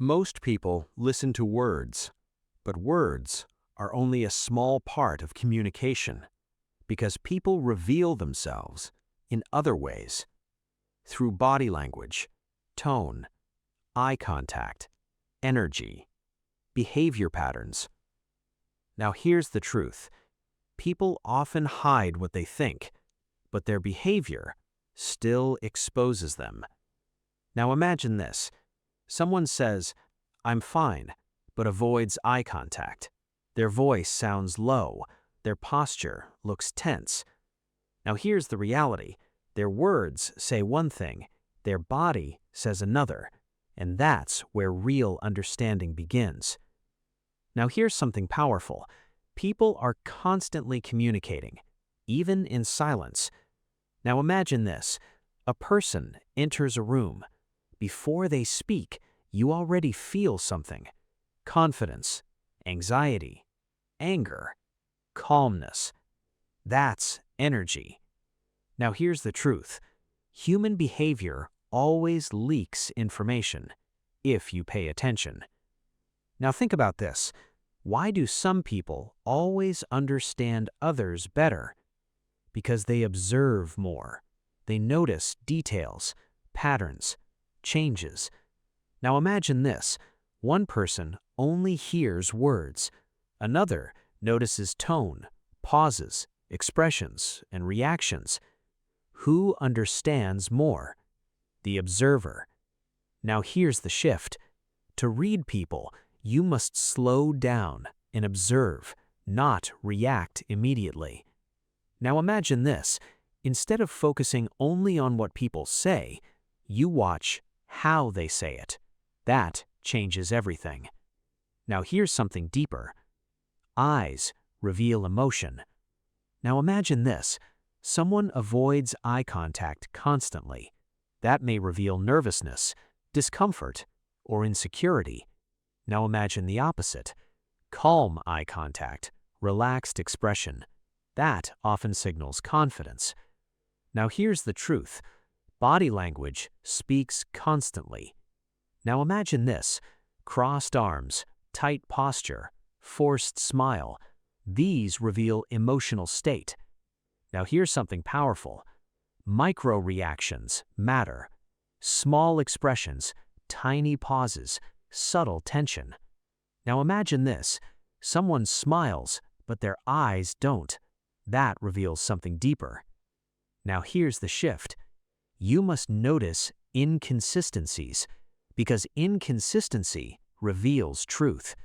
Most people listen to words, but words are only a small part of communication because people reveal themselves in other ways through body language, tone, eye contact, energy, behavior patterns. Now here's the truth. People often hide what they think, but their behavior still exposes them. Now imagine this. Someone says, "I'm fine," but avoids eye contact. Their voice sounds low. Their posture looks tense. Now here's the reality. Their words say one thing, their body says another, and that's where real understanding begins. Now here's something powerful. People are constantly communicating, even in silence. Now imagine this. A person enters a room. Before they speak, you already feel something. Confidence, anxiety, anger, calmness. That's energy. Now here's the truth. Human behavior always leaks information, if you pay attention. Now think about this. Why do some people always understand others better? Because they observe more. They notice details, patterns, changes. Now imagine this. One person only hears words. Another notices tone, pauses, expressions, and reactions. Who understands more? The observer. Now here's the shift. To read people, you must slow down and observe, not react immediately. Now imagine this. Instead of focusing only on what people say, you watch how they say it. That changes everything. Now here's something deeper. Eyes reveal emotion. Now imagine this. Someone avoids eye contact constantly. That may reveal nervousness, discomfort, or insecurity. Now imagine the opposite. Calm eye contact, relaxed expression. That often signals confidence. Now here's the truth. Body language speaks constantly. Now imagine this. Crossed arms, tight posture, forced smile. These reveal emotional state. Now here's something powerful. Micro reactions matter. Small expressions, tiny pauses, subtle tension. Now imagine this. Someone smiles, but their eyes don't. That reveals something deeper. Now here's the shift. You must notice inconsistencies, because inconsistency reveals truth.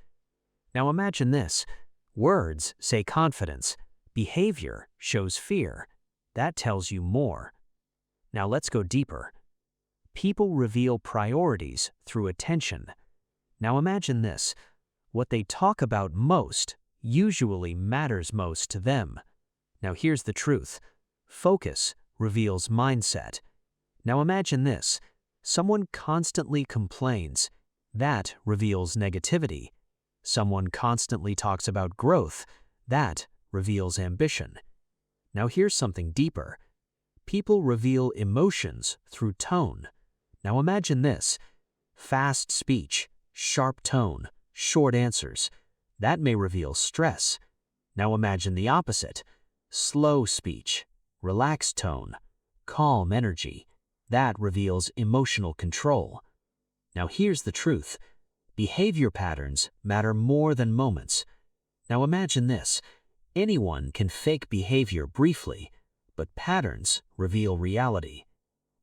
Now imagine this. Words say confidence. Behavior shows fear. That tells you more. Now let's go deeper. People reveal priorities through attention. Now imagine this. What they talk about most usually matters most to them. Now here's the truth. Focus reveals mindset. Now imagine this. Someone constantly complains. That reveals negativity. Someone constantly talks about growth. That reveals ambition. Now here's something deeper. People reveal emotions through tone. Now imagine this. Fast speech, sharp tone, short answers. That may reveal stress. Now imagine the opposite. Slow speech, relaxed tone, calm energy. That reveals emotional control. Now here's the truth. Behavior patterns matter more than moments. Now imagine this. Anyone can fake behavior briefly, but patterns reveal reality.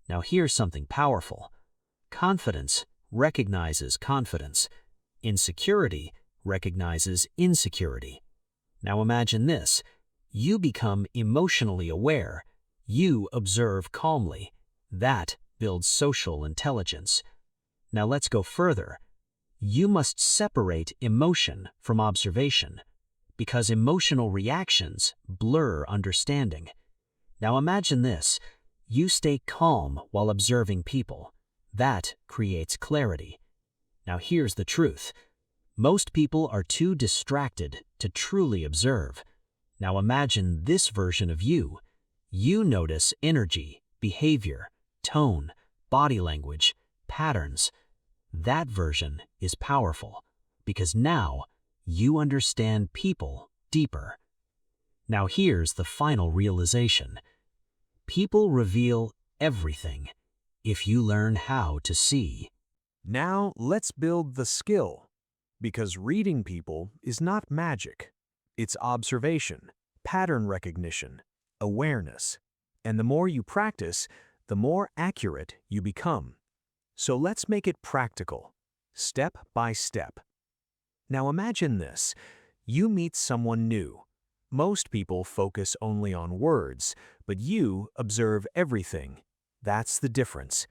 Now here's something powerful. Confidence recognizes confidence. Insecurity recognizes insecurity. Now imagine this. You become emotionally aware. You observe calmly. That builds social intelligence. Now let's go further. You must separate emotion from observation, because emotional reactions blur understanding. Now imagine this. You stay calm while observing people. That creates clarity. Now here's the truth. Most people are too distracted to truly observe. Now imagine this version of you. You notice energy, behavior, tone, body language, patterns. That version is powerful because now you understand people deeper. Now here's the final realization. People reveal everything if you learn how to see. Now let's build the skill, because reading people is not magic. It's observation, pattern recognition, awareness. And the more you practice, the more accurate you become. So let's make it practical, step by step. Now imagine this. You meet someone new. Most people focus only on words, but you observe everything. That's the difference.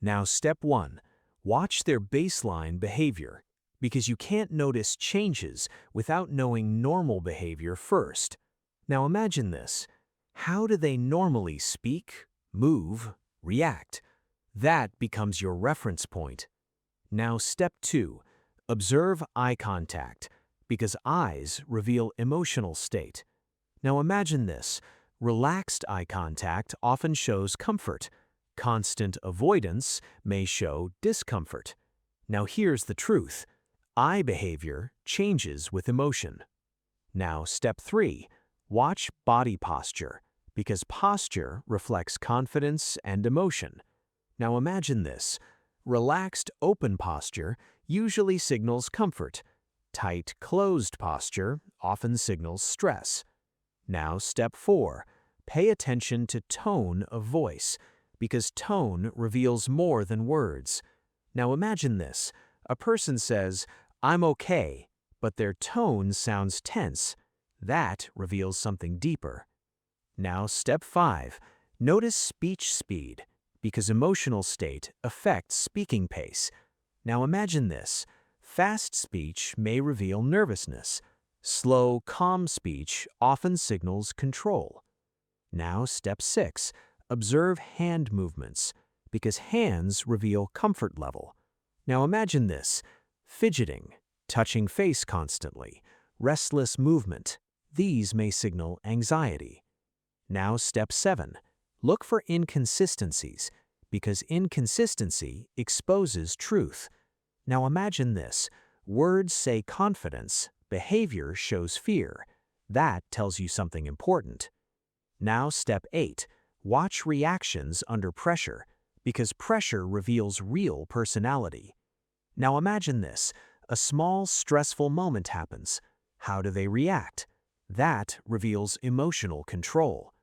Now step 1. Watch their baseline behavior, because you can't notice changes without knowing normal behavior first. Now imagine this. How do they normally speak, move, react? That becomes your reference point. Now step 2. Observe eye contact, because eyes reveal emotional state. Now imagine this. Relaxed eye contact often shows comfort. Constant avoidance may show discomfort. Now here's the truth. Eye behavior changes with emotion. Now step 3. Watch body posture, because posture reflects confidence and emotion. Now imagine this. Relaxed open posture usually signals comfort. Tight closed posture often signals stress. Now step 4. Pay attention to tone of voice, because tone reveals more than words. Now imagine this. A person says, "I'm okay," but their tone sounds tense. That reveals something deeper. Now step 5. Notice speech speed, because emotional state affects speaking pace. Now imagine this. Fast speech may reveal nervousness. Slow, calm speech often signals control. Now step 6. Observe hand movements, because hands reveal comfort level. Now imagine this. Fidgeting, touching face constantly, restless movement. These may signal anxiety. Now step 7. Look for inconsistencies, because inconsistency exposes truth. Now imagine this. Words say confidence, behavior shows fear. That tells you something important. Now step 8. Watch reactions under pressure, because pressure reveals real personality. Now imagine this. A small stressful moment happens. How do they react? That reveals emotional control.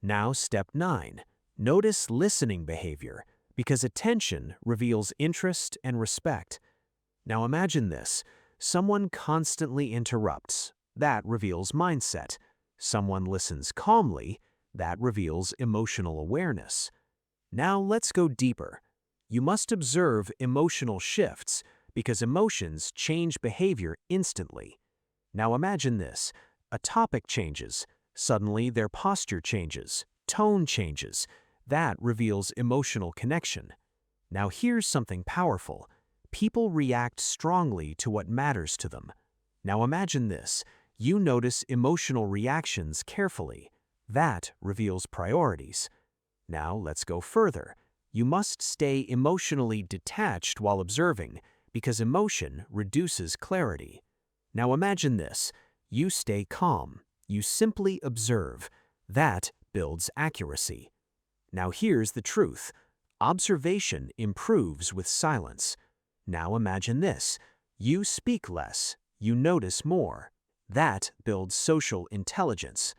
Now step 9. Notice listening behavior, because attention reveals interest and respect. Now imagine this. Someone constantly interrupts. That reveals mindset. Someone listens calmly. That reveals emotional awareness. Now let's go deeper. You must observe emotional shifts, because emotions change behavior instantly. Now imagine this. A topic changes. Suddenly their posture changes. Tone changes. That reveals emotional connection. Now here's something powerful. People react strongly to what matters to them. Now imagine this. You notice emotional reactions carefully. That reveals priorities. Now let's go further. You must stay emotionally detached while observing, because emotion reduces clarity. Now imagine this. You stay calm. You simply observe. That builds accuracy. Now here's the truth. Observation improves with silence. Now imagine this. You speak less. You notice more. That builds social intelligence.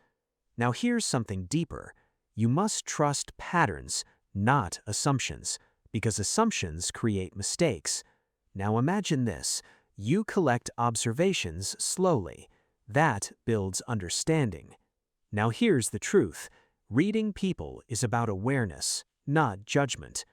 Now here's something deeper. You must trust patterns, not assumptions, because assumptions create mistakes. Now imagine this. You collect observations slowly. That builds understanding. Now here's the truth. Reading people is about awareness, not judgment.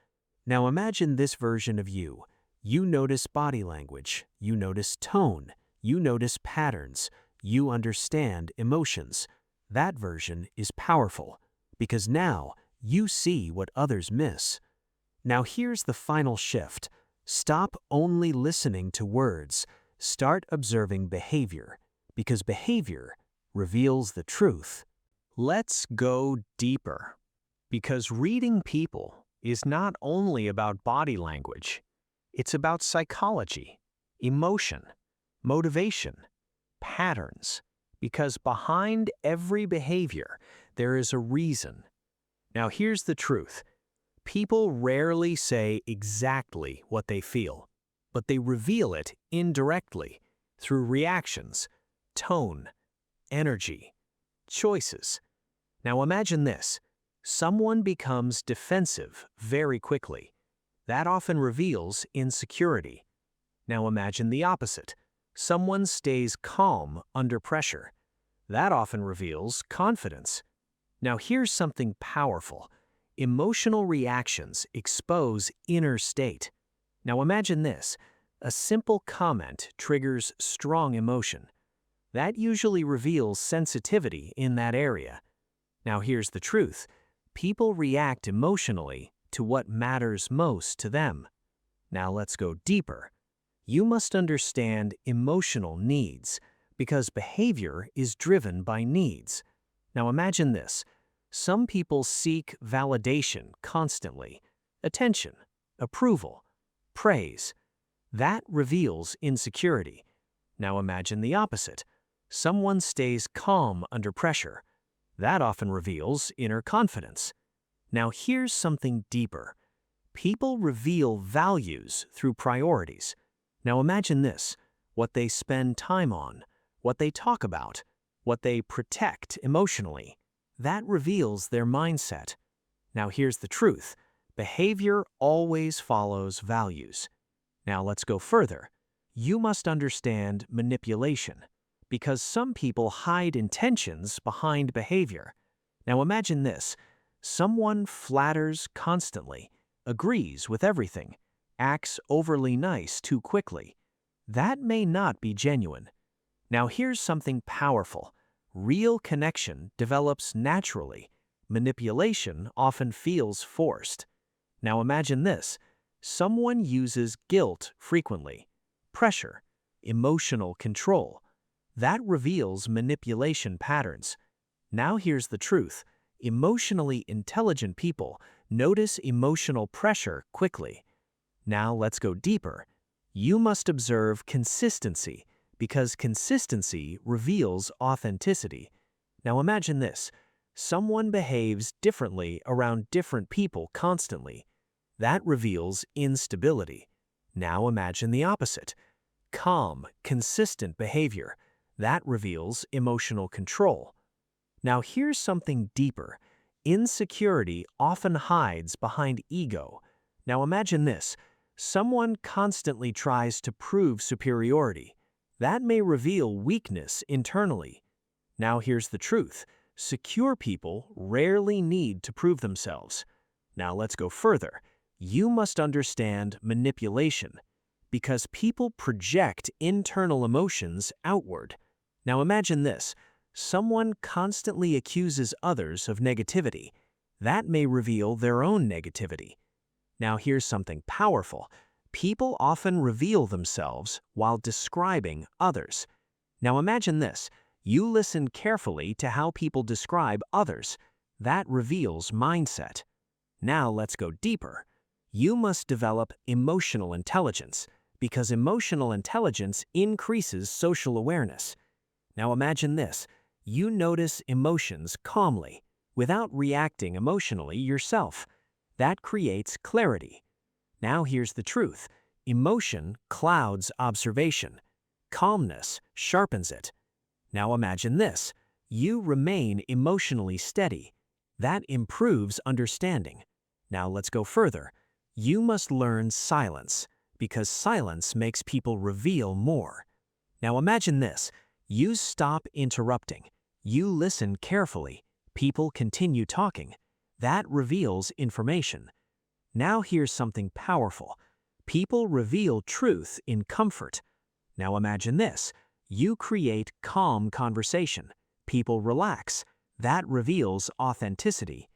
Now imagine this version of you. You notice body language. You notice tone. You notice patterns. You understand emotions. That version is powerful, because now you see what others miss. Now here's the final shift. Stop only listening to words. Start observing behavior, because behavior reveals the truth. Let's go deeper, because reading people is not only about body language. It's about psychology, emotion, motivation, patterns, because behind every behavior, there is a reason. Now here's the truth. People rarely say exactly what they feel, but they reveal it indirectly through reactions, tone, energy, choices. Now imagine this. Someone becomes defensive very quickly. That often reveals insecurity. Now imagine the opposite. Someone stays calm under pressure. That often reveals confidence. Now here's something powerful. Emotional reactions expose inner state. Now imagine this. A simple comment triggers strong emotion. That usually reveals sensitivity in that area. Now here's the truth. People react emotionally to what matters most to them. Now let's go deeper. You must understand emotional needs because behavior is driven by needs. Now imagine this. Some people seek validation constantly, attention, approval, praise. That reveals insecurity. Now imagine the opposite. Someone stays calm under pressure. That often reveals inner confidence. Now here's something deeper. People reveal values through priorities. Now imagine this, what they spend time on, what they talk about, what they protect emotionally. That reveals their mindset. Now here's the truth. Behavior always follows values. Now let's go further. You must understand manipulation, because some people hide intentions behind behavior. Now imagine this. Someone flatters constantly, agrees with everything, acts overly nice too quickly. That may not be genuine. Now here's something powerful. Real connection develops naturally. Manipulation often feels forced. Now imagine this. Someone uses guilt frequently, pressure, emotional control. That reveals manipulation patterns. Now here's the truth. Emotionally intelligent people notice emotional pressure quickly. Now let's go deeper. You must observe consistency because consistency reveals authenticity. Now imagine this. Someone behaves differently around different people constantly. That reveals instability. Now imagine the opposite. Calm, consistent behavior. That reveals emotional control. Now here's something deeper. Insecurity often hides behind ego. Now imagine this. Someone constantly tries to prove superiority. That may reveal weakness internally. Now here's the truth. Secure people rarely need to prove themselves. Now let's go further. You must understand manipulation, because people project internal emotions outward. Now imagine this. Someone constantly accuses others of negativity. That may reveal their own negativity. Now here's something powerful. People often reveal themselves while describing others. Now imagine this. You listen carefully to how people describe others. That reveals mindset. Now let's go deeper. You must develop emotional intelligence, because emotional intelligence increases social awareness. Now imagine this. You notice emotions calmly, without reacting emotionally yourself. That creates clarity. Now here's the truth. Emotion clouds observation. Calmness sharpens it. Now imagine this. You remain emotionally steady. That improves understanding. Now let's go further. You must learn silence, because silence makes people reveal more. Now imagine this. You stop interrupting. You listen carefully. People continue talking. That reveals information. Now here's something powerful. People reveal truth in comfort. Now imagine this. You create calm conversation. People relax. That reveals authenticity.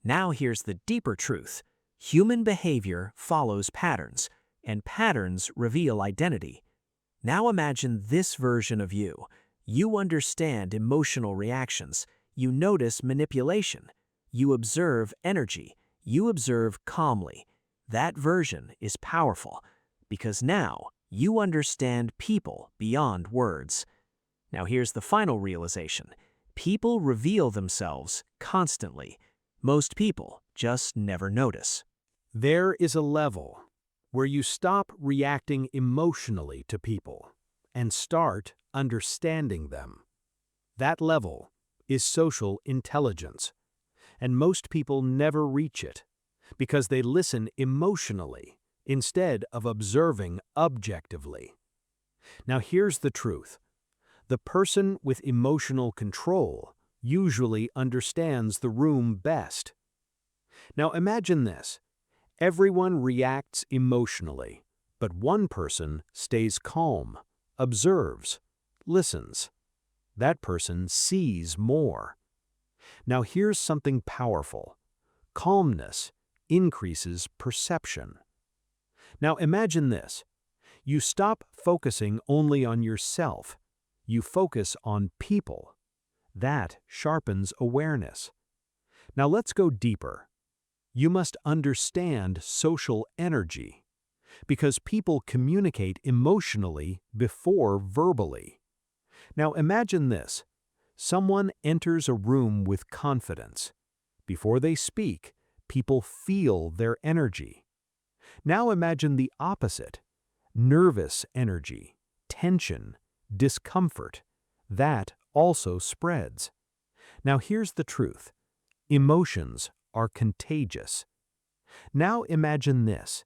Now here's the deeper truth. Human behavior follows patterns, and patterns reveal identity. Now imagine this version of you. You understand emotional reactions. You notice manipulation. You observe energy. You observe calmly. That version is powerful because now you understand people beyond words. Now here's the final realization. People reveal themselves constantly. Most people just never notice. There is a level where you stop reacting emotionally to people and start understanding them. That level is social intelligence, and most people never reach it because they listen emotionally instead of observing objectively. Now here's the truth. The person with emotional control usually understands the room best. Now imagine this. Everyone reacts emotionally, but one person stays calm, observes, listens. That person sees more. Now here's something powerful. Calmness increases perception. Now imagine this. You stop focusing only on yourself. You focus on people. That sharpens awareness. Now let's go deeper. You must understand social energy, because people communicate emotionally before verbally. Now imagine this. Someone enters a room with confidence. Before they speak, people feel their energy. Now imagine the opposite. Nervous energy, tension, discomfort. That also spreads. Now here's the truth. Emotions are contagious. Now imagine this.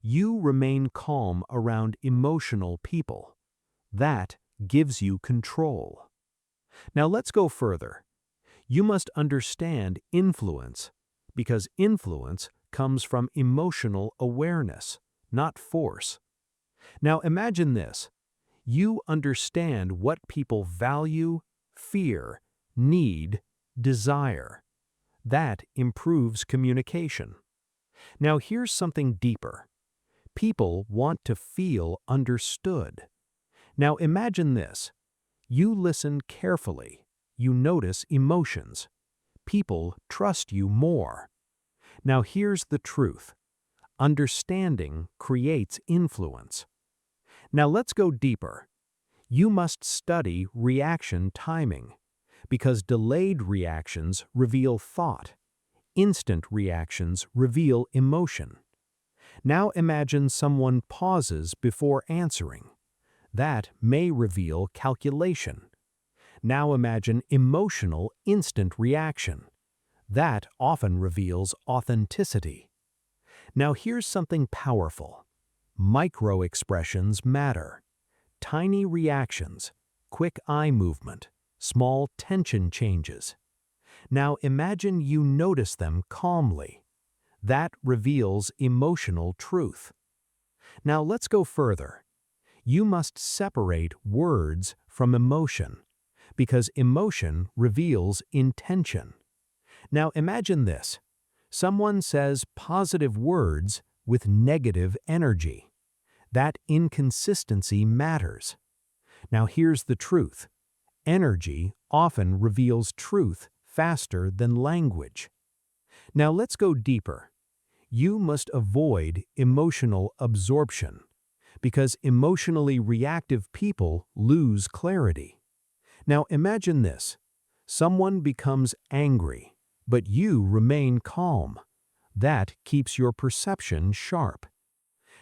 You remain calm around emotional people. That gives you control. Now let's go further. You must understand influence, because influence comes from emotional awareness, not force. Now imagine this. You understand what people value, fear, need, desire. That improves communication. Now here's something deeper. People want to feel understood. Now imagine this. You listen carefully. You notice emotions. People trust you more. Now here's the truth. Understanding creates influence. Now let's go deeper. You must study reaction timing, because delayed reactions reveal thought. Instant reactions reveal emotion. Now imagine someone pauses before answering. That may reveal calculation. Now imagine emotional instant reaction. That often reveals authenticity. Now here's something powerful. Micro-expressions matter. Tiny reactions, quick eye movement, small tension changes. Now imagine you notice them calmly. That reveals emotional truth. Now let's go further. You must separate words from emotion, because emotion reveals intention. Now imagine this. Someone says positive words with negative energy. That inconsistency matters. Now here's the truth. Energy often reveals truth faster than language. Now let's go deeper. You must avoid emotional absorption, because emotionally reactive people lose clarity. Now imagine this. Someone becomes angry, but you remain calm. That keeps your perception sharp.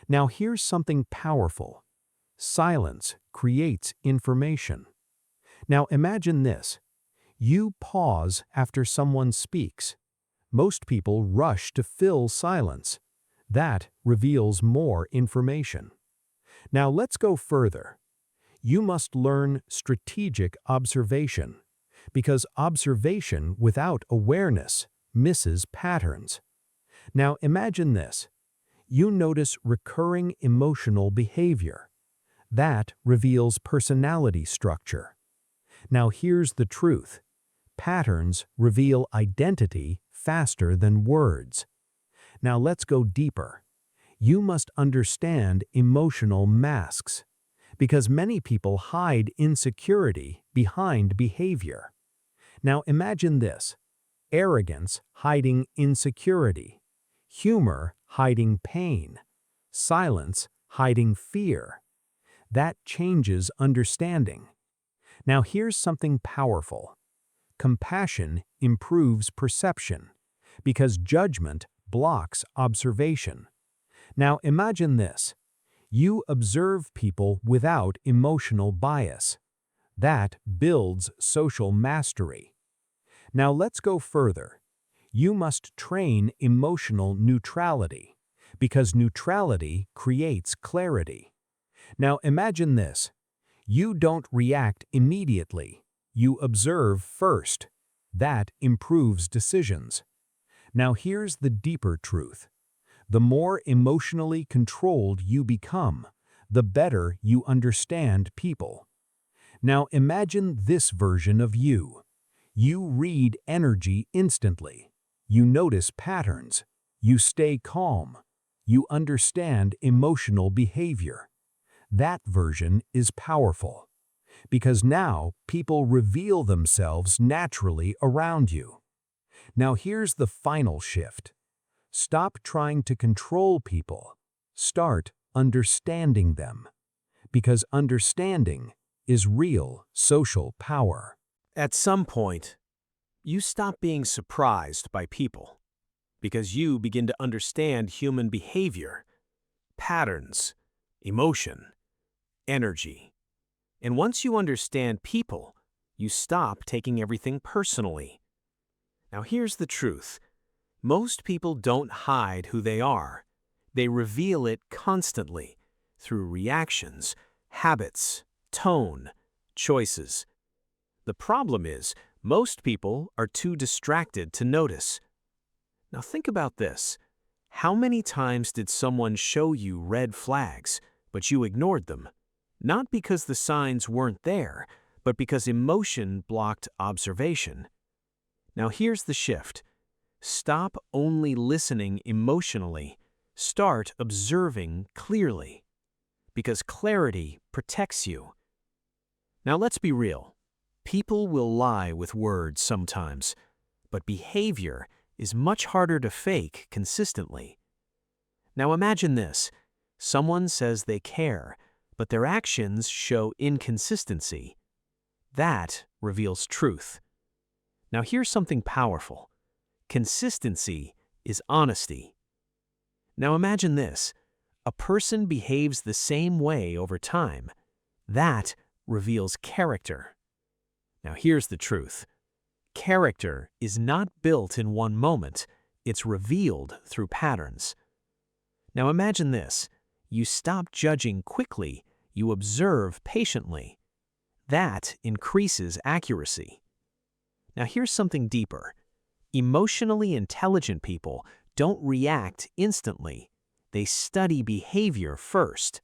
Now here's something powerful. Silence creates information. Now imagine this. You pause after someone speaks. Most people rush to fill silence. That reveals more information. Now let's go further. You must learn strategic observation, because observation without awareness misses patterns. Now imagine this. You notice recurring emotional behavior. That reveals personality structure. Now here's the truth. Patterns reveal identity faster than words. Now let's go deeper. You must understand emotional masks, because many people hide insecurity behind behavior. Now imagine this. Arrogance hiding insecurity. Humor hiding pain. Silence hiding fear. That changes understanding. Now here's something powerful. Compassion improves perception because judgment blocks observation. Now imagine this. You observe people without emotional bias. That builds social mastery. Now let's go further. You must train emotional neutrality because neutrality creates clarity. Now imagine this. You don't react immediately. You observe first. That improves decisions. Now here's the deeper truth. The more emotionally controlled you become, the better you understand people. Now imagine this version of you. You read energy instantly. You notice patterns. You stay calm. You understand emotional behavior. That version is powerful because now people reveal themselves naturally around you. Now here's the final shift. Stop trying to control people. Start understanding them because understanding is real social power. At some point, you stop being surprised by people because you begin to understand human behavior, patterns, emotion, energy. And once you understand people, you stop taking everything personally. Now here's the truth. Most people don't hide who they are. They reveal it constantly through reactions, habits, tone, choices. The problem is, most people are too distracted to notice. Now think about this. How many times did someone show you red flags, but you ignored them? Not because the signs weren't there, but because emotion blocked observation. Now here's the shift. Stop only listening emotionally. Start observing clearly. Because clarity protects you. Now let's be real. People will lie with words sometimes, but behavior is much harder to fake consistently. Now imagine this. Someone says they care, but their actions show inconsistency. That reveals truth. Now here's something powerful. Consistency is honesty. Now imagine this. A person behaves the same way over time. That reveals character. Now here's the truth. Character is not built in one moment. It's revealed through patterns. Now imagine this. You stop judging quickly. You observe patiently. That increases accuracy. Now here's something deeper. Emotionally intelligent people don't react instantly. They study behavior first.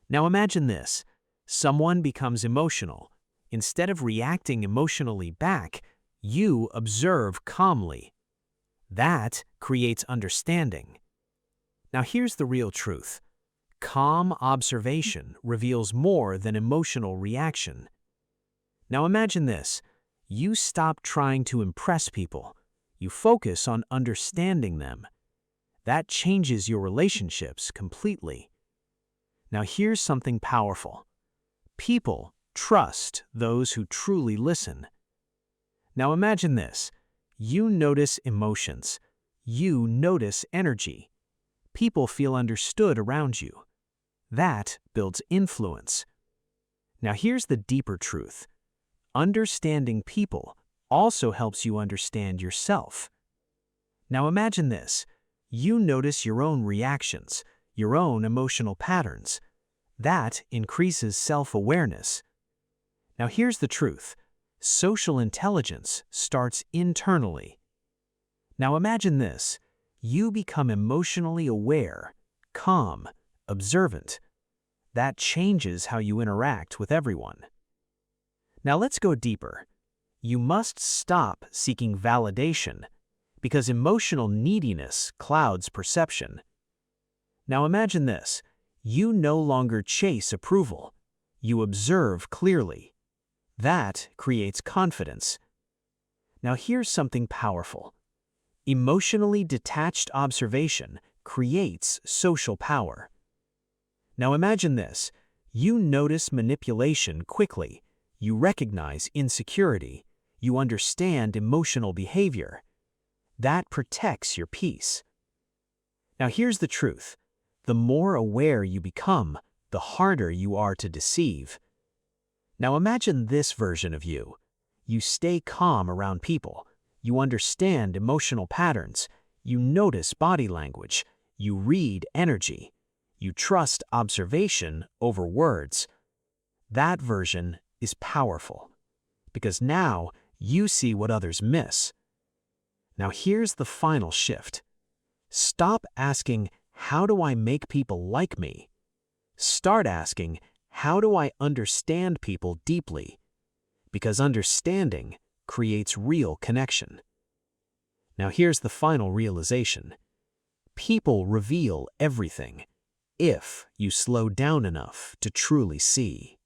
Now imagine this. Someone becomes emotional. Instead of reacting emotionally back, you observe calmly. That creates understanding. Now here's the real truth. Calm observation reveals more than emotional reaction. Now imagine this. You stop trying to impress people. You focus on understanding them. That changes your relationships completely. Now here's something powerful. People trust those who truly listen. Now imagine this. You notice emotions. You notice energy. People feel understood around you. That builds influence. Now here's the deeper truth. Understanding people also helps you understand yourself. Now imagine this. You notice your own reactions, your own emotional patterns. That increases self-awareness. Now here's the truth. Social intelligence starts internally. Now imagine this. You become emotionally aware, calm, observant. That changes how you interact with everyone. Now let's go deeper. You must stop seeking validation because emotional neediness clouds perception. Now imagine this. You no longer chase approval. You observe clearly. That creates confidence. Now here's something powerful. Emotionally detached observation creates social power. Now imagine this. You notice manipulation quickly. You recognize insecurity. You understand emotional behavior. That protects your peace. Now here's the truth. The more aware you become, the harder you are to deceive. Now imagine this version of you. You stay calm around people. You understand emotional patterns. You notice body language. You read energy. You trust observation over words. That version is powerful because now you see what others miss. Now here's the final shift. Stop asking, how do I make people like me? Start asking, how do I understand people deeply? Because understanding creates real connection. Now here's the final realization. People reveal everything if you slow down enough to truly see.